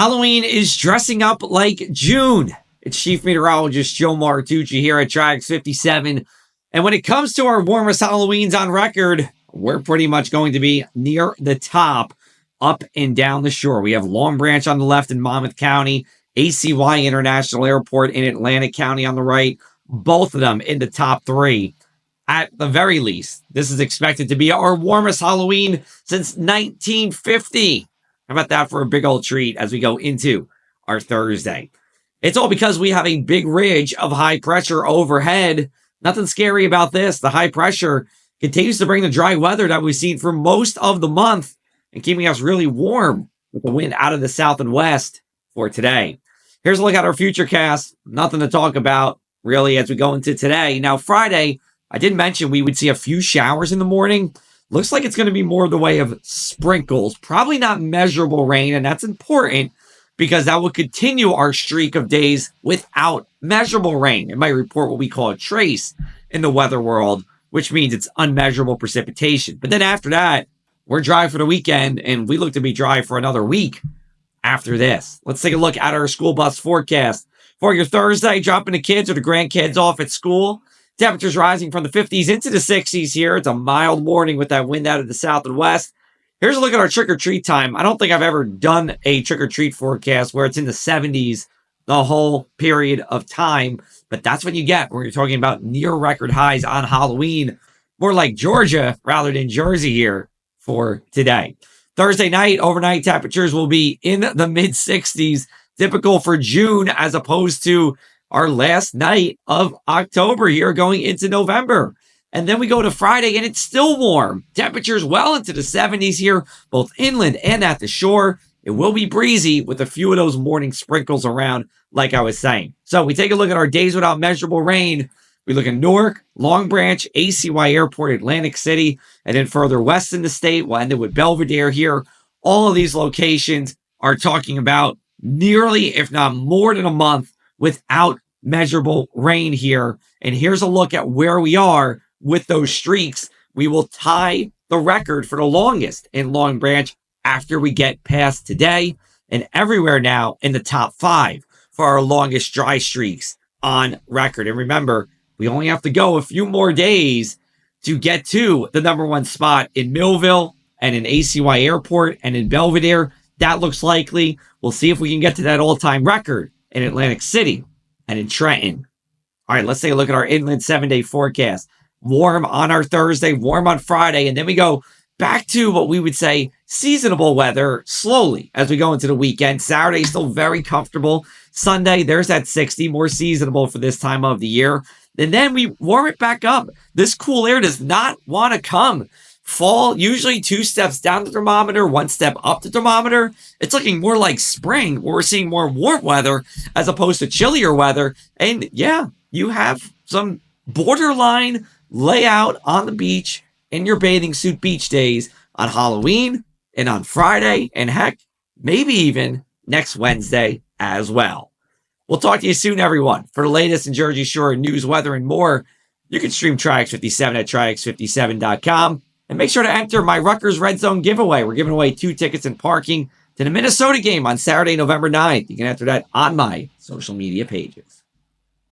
Halloween is dressing up like June. It's Chief Meteorologist Joe Martucci here at Triax 57. And when it comes to our warmest Halloweens on record, we're pretty much going to be near the top, up and down the shore. We have Long Branch on the left in Monmouth County, ACY International Airport in Atlantic County on the right, both of them in the top three. At the very least, this is expected to be our warmest Halloween since 1950. How about that for a big old treat as we go into our Thursday? It's all because we have a big ridge of high pressure overhead. Nothing scary about this. The high pressure continues to bring the dry weather that we've seen for most of the month and keeping us really warm with the wind out of the south and west for today. Here's a look at our futurecast. Nothing to talk about really as we go into today. Now, Friday, I did mention we would see a few showers in the morning. Looks like it's going to be more the way of sprinkles, probably not measurable rain, and that's important because that will continue our streak of days without measurable rain. It might report what we call a trace in the weather world, which means it's unmeasurable precipitation. But then after that, we're dry for the weekend, and we look to be dry for another week after this. Let's take a look at our school bus forecast. For your Thursday, dropping the kids or the grandkids off at school. Temperatures rising from the 50s into the 60s here. It's a mild morning with that wind out of the south and west. Here's a look at our trick-or-treat time. I don't think I've ever done a trick-or-treat forecast where it's in the 70s the whole period of time, but that's what you get when you're talking about near record highs on Halloween. More like Georgia rather than Jersey here for today. Thursday night, overnight temperatures will be in the mid-60s, typical for June as opposed to our last night of October here going into November. And then we go to Friday and it's still warm. Temperatures well into the 70s here, both inland and at the shore. It will be breezy with a few of those morning sprinkles around, like I was saying. So we take a look at our days without measurable rain. We look at Newark, Long Branch, ACY Airport, Atlantic City, and then further west in the state, we'll end it with Belvedere here. All of these locations are talking about nearly, if not more than a month without measurable rain here. And here's a look at where we are with those streaks. We will tie the record for the longest in Long Branch after we get past today, and everywhere now in the top 5 for our longest dry streaks on record. And remember, we only have to go a few more days to get to the number 1 spot in Millville and in ACY Airport and in Belvedere. That looks likely. We'll see if we can get to that all-time record in Atlantic City and in Trenton. All right, let's take a look at our inland 7-day forecast. Warm on our Thursday, warm on Friday, and then we go back to what we would say seasonable weather slowly as we go into the weekend. Saturday, still very comfortable. Sunday, there's that 60, more seasonable for this time of the year. And then we warm it back up. This cool air does not want to come. Fall, usually 2 steps down the thermometer, 1 step up the thermometer. It's looking more like spring, where we're seeing more warm weather as opposed to chillier weather. And yeah, you have some borderline layout on the beach in your bathing suit beach days on Halloween and on Friday, and heck, maybe even next Wednesday as well. We'll talk to you soon, everyone. For the latest in Jersey Shore news, weather, and more, you can stream Triax 57 at triax57.com. And make sure to enter my Rutgers Red Zone giveaway. We're giving away 2 tickets and parking to the Minnesota game on Saturday, November 9th. You can enter that on my social media pages.